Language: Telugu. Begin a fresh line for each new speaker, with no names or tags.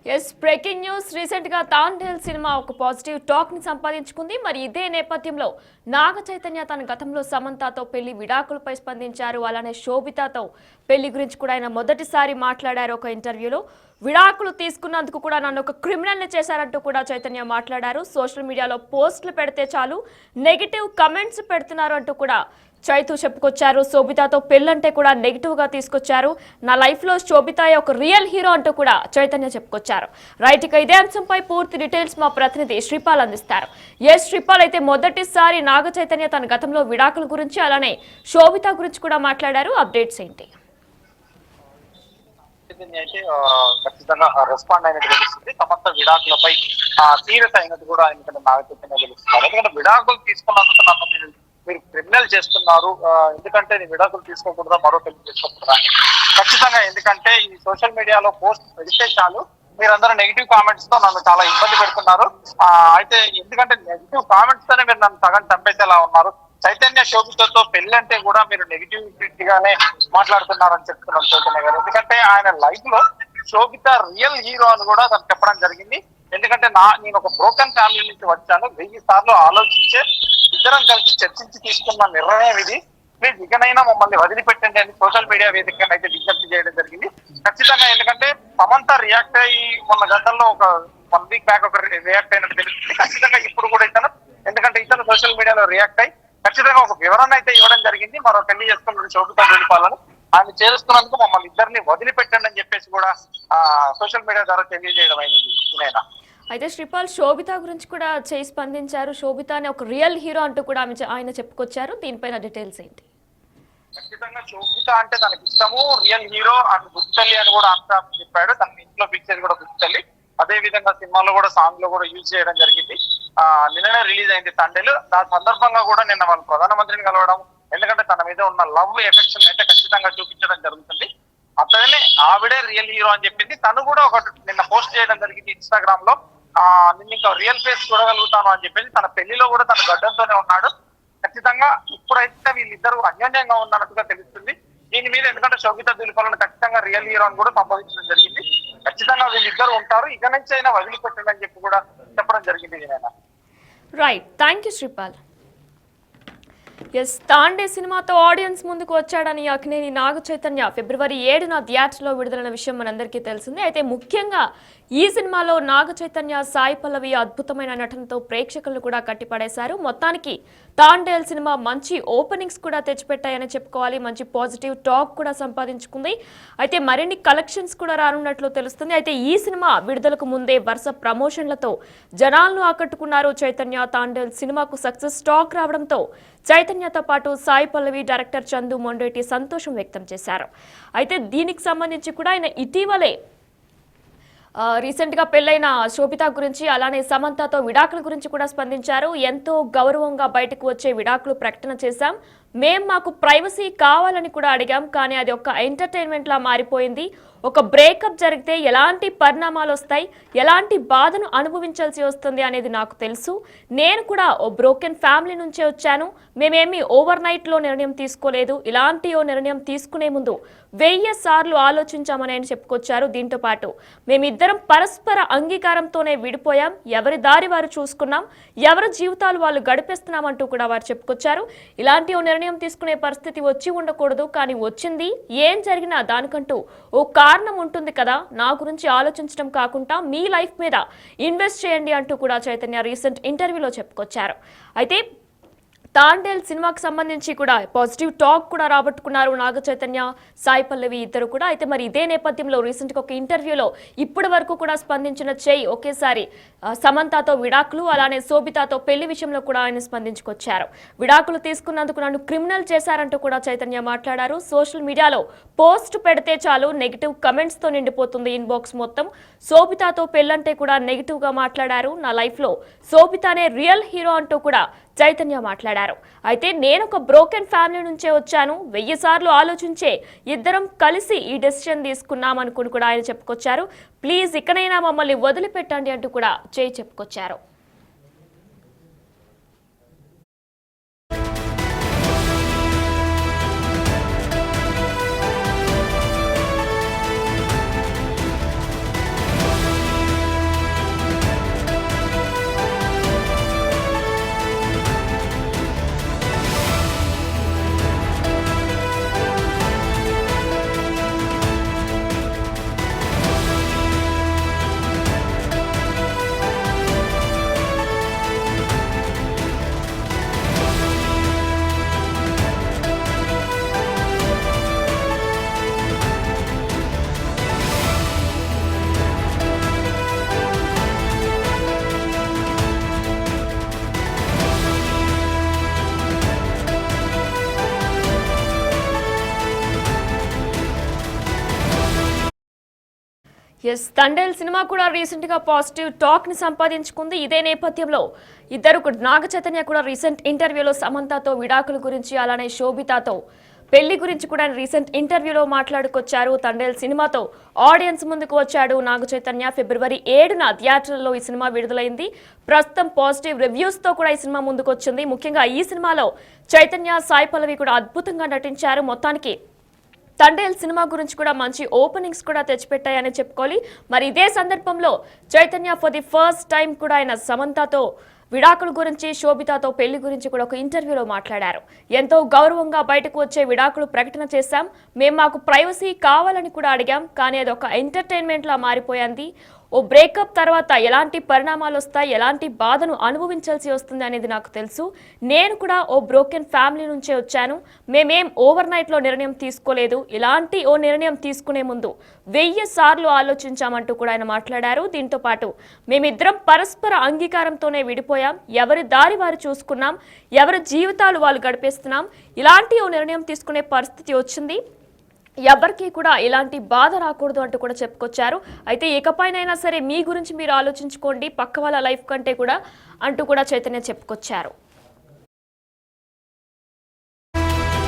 ఎస్ బ్రేకింగ్ న్యూస్ రీసెంట్ గా తాండేల్ సినిమా ఒక పాజిటివ్ టాక్ ని సంపాదించుకుంది. మరి ఇదే నేపథ్యంలో నాగ చైతన్య తన గతంలో సమంతతో పెళ్లి విడాకులపై స్పందించారు. అలానే శోభితతో పెళ్లి గురించి కూడా ఆయన మొదటిసారి మాట్లాడారు ఒక ఇంటర్వ్యూలో. విడాకులు తీసుకున్నందుకు కూడా నన్ను ఒక క్రిమినల్ ని చేశారంటూ కూడా చైతన్య మాట్లాడారు. సోషల్ మీడియాలో పోస్టులు పెడితే చాలు నెగిటివ్ కమెంట్స్ పెడుతున్నారు అంటూ కూడా చైతు చెప్పుకొచ్చారు. శోభితతో పెళ్ళంటే కూడా నెగిటివ్ గా తీసుకొచ్చారు. నా లైఫ్ లో శోభిత ఒక రియల్ హీరో అంటూ కూడా చైతన్య చెప్పుకొచ్చారు. రైట్, ఇక ఇదే అంశంపై పూర్తి డీటెయిల్స్ మా ప్రతినిధి శ్రీపాల్ అందిస్తారు. ఎస్ శ్రీపాల్, అయితే మొదటిసారి నాగ చైతన్య తన గతంలో విడాకుల గురించి అలానే శోభిత గురించి కూడా మాట్లాడారు. అప్డేట్స్ ఏంటి?
అయితే ఖచ్చితంగా రెస్పాండ్ అయినట్టు తెలుస్తుంది. సమంత విడాకులపై సీరియస్ అయినట్టు కూడా ఎందుకంటే నాగ చైతన్య తెలుస్తున్నారు. ఎందుకంటే విడాకులు తీసుకున్నందుకు నన్ను మీరు క్రిమినల్ చేస్తున్నారు, ఎందుకంటే నేను విడాకులు తీసుకోకూడదా మరో పెళ్లి చేసుకోకూడదా ఖచ్చితంగా. ఎందుకంటే ఈ సోషల్ మీడియాలో పోస్ట్ పెడితే చాలు మీరందరూ నెగిటివ్ కామెంట్స్ తో నన్ను చాలా ఇబ్బంది పెడుతున్నారు. అయితే ఎందుకంటే నెగిటివ్ కామెంట్స్ తోనే మీరు నన్ను సగం చంపేసేలా ఉన్నారు. చైతన్య శోభితతో పెళ్లి అంటే కూడా మీరు నెగిటివిటీ గానే మాట్లాడుతున్నారని చెప్తున్నారు చైతన్య గారు. ఎందుకంటే ఆయన లైఫ్ లో శోభిత రియల్ హీరో అని కూడా తను చెప్పడం జరిగింది. ఎందుకంటే నేను ఒక బ్రోకన్ ఫ్యామిలీ నుంచి వచ్చాను, 1000 సార్లు ఆలోచించే ఇద్దరం కలిసి చర్చించి తీసుకున్న నిర్ణయం ఇది. ప్లీజ్ ఇకనైనా మమ్మల్ని వదిలిపెట్టండి అని సోషల్ మీడియా వేదికగా అయితే విజ్ఞప్తి చేయడం జరిగింది. ఖచ్చితంగా ఎందుకంటే సమంత రియాక్ట్ అయ్యి మొన్న గతంలో ఒక 1 వీక్ బ్యాక్ ఒక రియాక్ట్ అయినట్టు తెలుస్తుంది. ఖచ్చితంగా ఇప్పుడు కూడా ఇతను, ఎందుకంటే ఇతను సోషల్ మీడియాలో రియాక్ట్ అయ్యి ఖచ్చితంగా ఒక వివరణ అయితే ఇవ్వడం జరిగింది. మరో పెళ్లి చేసుకున్న శోభిత వెళ్ళిపోవాలని ఆయన చేస్తున్నందుకు మమ్మల్ని ఇద్దరిని వదిలిపెట్టండి అని చెప్పేసి కూడా సోషల్ మీడియా ద్వారా తెలియజేయడం అయింది.
అయితే శ్రీపాల్, శోభిత గురించి కూడా చేయి స్పందించారు. శోభిత అనే ఒక రియల్ హీరో అంటూ కూడా ఆయన చెప్పుకొచ్చారు. దీనిపైన డీటెయిల్స్ ఏంటి?
ఖచ్చితంగా శోభిత అంటే తనకి ఇష్టము, రియల్ హీరో అండ్ గుర్తల్లి అని కూడా అంతా చెప్పాడు. తన ఇంట్లో పిక్చర్ కూడా గుర్తల్లి, అదే విధంగా సినిమాలో కూడా సాంగ్ లో కూడా యూజ్ చేయడం జరిగింది. నిన్ననే రిలీజ్ అయింది తండ్రిలు. దాని సందర్భంగా కూడా నిన్న వాళ్ళు ప్రధానమంత్రిని కలవడం, ఎందుకంటే తన మీద ఉన్న లవ్ ఎఫెక్షన్ అయితే ఖచ్చితంగా చూపించడం జరుగుతుంది. అతనే ఆవిడే రియల్ హీరో అని చెప్పింది. తను కూడా ఒక నిన్న పోస్ట్ చేయడం జరిగింది ఇన్స్టాగ్రామ్ లో. నిన్న ఇంకా రియల్ ఫేస్ చూడగలుగుతాను అని చెప్పేసి తన పెళ్లిలో కూడా తన గడ్డంతోనే ఉన్నాడు. ఖచ్చితంగా ఇప్పుడైతే వీళ్ళిద్దరు అన్యోన్యంగా ఉన్నట్టుగా తెలుస్తుంది. దీని మీద ఎందుకంటే శోభిత దులిపాలను ఖచ్చితంగా రియల్ హీరో అని కూడా సంబోధించడం జరిగింది. ఖచ్చితంగా వీళ్ళిద్దరు ఉంటారు, ఇక నుంచి అయినా వదిలిపెట్టండి అని చెప్పి కూడా చెప్పడం జరిగింది.
Right, thank you Sripal. Yes, తాండే సినిమాతో ఆడియన్స్ ముందుకు వచ్చాడని అక్కినేని నాగ చైతన్య ఫిబ్రవరి 7న థియేటర్లో విడుదలైన విషయం మనందరికీ తెలిసిందే. అయితే ముఖ్యంగా ఈ సినిమాలో నాగ చైతన్య, సాయి పల్లవి అద్భుతమైన నటనతో ప్రేక్షకులను కూడా కట్టిపడేశారు. మొత్తానికి తాండేల్ సినిమా మంచి ఓపెనింగ్స్ కూడా తెచ్చిపెట్టాయని చెప్పుకోవాలి. మంచి పాజిటివ్ టాక్ కూడా సంపాదించుకుంది. అయితే మరిన్ని కలెక్షన్స్ కూడా రానున్నట్లు తెలుస్తుంది. అయితే ఈ సినిమా విడుదలకు ముందే వరుస ప్రమోషన్లతో జనాలను ఆకట్టుకున్నారు చైతన్య. తాండేల్ సినిమాకు సక్సెస్ టాక్ రావడంతో చైతన్యతో పాటు సాయి పల్లవి, డైరెక్టర్ చందు మొండేటి సంతోషం వ్యక్తం చేశారు. అయితే దీనికి సంబంధించి కూడా ఆయన ఇటీవలే రీసెంట్గా పెళ్లైన శోభిత గురించి అలానే సమంతతో విడాకుల గురించి కూడా స్పందించారు. ఎంతో గౌరవంగా బయటకు వచ్చే విడాకులు ప్రకటన చేశాం, మాకు ప్రైవసీ కావాలని కూడా అడిగాం, కానీ అది ఒక ఎంటర్టైన్మెంట్లా మారిపోయింది. ఒక బ్రేకప్ జరిగితే ఎలాంటి పరిణామాలు వస్తాయి, ఎలాంటి బాధను అనుభవించాల్సి వస్తుంది అనేది నాకు తెలుసు. నేను కూడా ఓ బ్రోకెన్ ఫ్యామిలీ నుంచే వచ్చాను. మేమేమి ఓవర్ నైట్లో నిర్ణయం తీసుకోలేదు. ఇలాంటి ఓ నిర్ణయం తీసుకునే ముందు 1000 సార్లు ఆలోచించామని ఆయన చెప్పుకొచ్చారు. దీంతో పాటు మేమిద్దరం పరస్పర అంగీకారంతోనే విడిపోయాం, ఎవరి దారి వారు చూసుకున్నాం, ఎవరి జీవితాలు వాళ్ళు గడిపేస్తున్నామంటూ కూడా వారు చెప్పుకొచ్చారు. ఇలాంటి ఓ నిర్ణయం తీసుకునే పరిస్థితి వచ్చి ఉండకూడదు, కానీ వచ్చింది. ఏం జరిగినా దానికంటూ ఓ కారణం ఉంటుంది కదా, నా గురించి ఆలోచించడం కాకుండా మీ లైఫ్ మీద ఇన్వెస్ట్ చేయండి అంటూ కూడా చైతన్య రీసెంట్ ఇంటర్వ్యూలో చెప్పుకొచ్చారు. అయితే తాండేల్ సినిమాకి సంబంధించి కూడా పాజిటివ్ టాక్ కూడా రాబట్టుకున్నారు నాగ చైతన్య, సాయి పల్లవి ఇద్దరు కూడా. అయితే మరి ఇదే నేపథ్యంలో రీసెంట్గా ఒక ఇంటర్వ్యూలో ఇప్పటి వరకు కూడా స్పందించిన చేయి ఒకేసారి సమంతతో విడాకులు అలానే శోభితతో పెళ్లి విషయంలో కూడా ఆయన స్పందించుకొచ్చారు. విడాకులు తీసుకున్నందుకు నన్ను క్రిమినల్ చేశారంటూ కూడా చైతన్య మాట్లాడారు. సోషల్ మీడియాలో పోస్ట్ పెడితే చాలు నెగిటివ్ కమెంట్స్తో నిండిపోతుంది ఇన్బాక్స్ మొత్తం. శోభితతో పెళ్ళంటే కూడా నెగిటివ్గా మాట్లాడారు. నా లైఫ్లో శోభితనే రియల్ హీరో అంటూ కూడా చైతన్య మాట్లాడారు. అయితే నేను ఒక బ్రోకెన్ ఫ్యామిలీ నుంచే వచ్చాను, 1000 సార్లు ఆలోచించే ఇద్దరం కలిసి ఈ డెసిషన్ తీసుకున్నామనుకుని కూడా ఆయన చెప్పుకొచ్చారు. ప్లీజ్ ఇకనైనా మమ్మల్ని వదిలిపెట్టండి అంటూ కూడా చెప్పుకొచ్చారు. ఎస్, తండేల్ సినిమా కూడా రీసెంట్ గా పాజిటివ్ టాక్ ని సంపాదించుకుంది. ఇదే నేపథ్యంలో నాగ చైతన్య కూడా రీసెంట్ ఇంటర్వ్యూలో సమంతతో విడాకుల గురించి అలానే శోభితతో పెళ్లి గురించి కూడా రీసెంట్ ఇంటర్వ్యూలో మాట్లాడుకొచ్చారు. తండేల్ సినిమాతో ఆడియన్స్ ముందుకు వచ్చాడు నాగ చైతన్య. ఫిబ్రవరి 7న థియేటర్లలో ఈ సినిమా విడుదలైంది. ప్రస్తుతం పాజిటివ్ రివ్యూస్ తో కూడా ఈ సినిమా ముందుకు వచ్చింది. ముఖ్యంగా ఈ సినిమాలో చైతన్య, సాయి పల్లవి కూడా అద్భుతంగా నటించారు. మొత్తానికి తండేల్ సినిమా గురించి కూడా మంచి ఓపెనింగ్స్ కూడా తెచ్చిపెట్టాయని చెప్పుకోవాలి. మరి ఇదే సందర్భంలో Chaitanya for the first time కూడా ఆయన సమంతతో విడాకుల గురించి, శోభితతో పెళ్లి గురించి కూడా ఒక ఇంటర్వ్యూలో మాట్లాడారు. ఎంతో గౌరవంగా బయటకు వచ్చే విడాకులు ప్రకటన చేశాం. మాకు ప్రైవసీ కావాలని కూడా అడిగాం, కానీ అది ఒక ఎంటర్టైన్మెంట్ లా మారిపోయింది. ఓ బ్రేకప్ తర్వాత ఎలాంటి పరిణామాలు వస్తాయి, ఎలాంటి బాధను అనుభవించాల్సి వస్తుంది అనేది నాకు తెలుసు. నేను కూడా ఓ బ్రోకెన్ ఫ్యామిలీ నుంచే వచ్చాను. మేమేం ఓవర్ నైట్లో నిర్ణయం తీసుకోలేదు. ఇలాంటి ఓ నిర్ణయం తీసుకునే ముందు 1000 సార్లు ఆలోచించామంటూ కూడా ఆయన మాట్లాడారు. దీంతో పాటు మేమిద్దరం పరస్పర అంగీకారంతోనే విడిపోయాం. ఎవరి దారి వారు చూసుకున్నాం, ఎవరి జీవితాలు వాళ్ళు గడిపేస్తున్నాం. ఇలాంటి ఓ నిర్ణయం తీసుకునే పరిస్థితి వచ్చింది. ఎవరికి కూడా ఇలాంటి బాధ రాకూడదు అంటూ కూడా చెప్పుకొచ్చారు. అయితే ఇకపైనైనా సరే మీ గురించి మీరు ఆలోచించుకోండి, పక్క వాళ్ళ లైఫ్ కంటే కూడా అంటూ కూడా చైతన్య చెప్పుకొచ్చారు.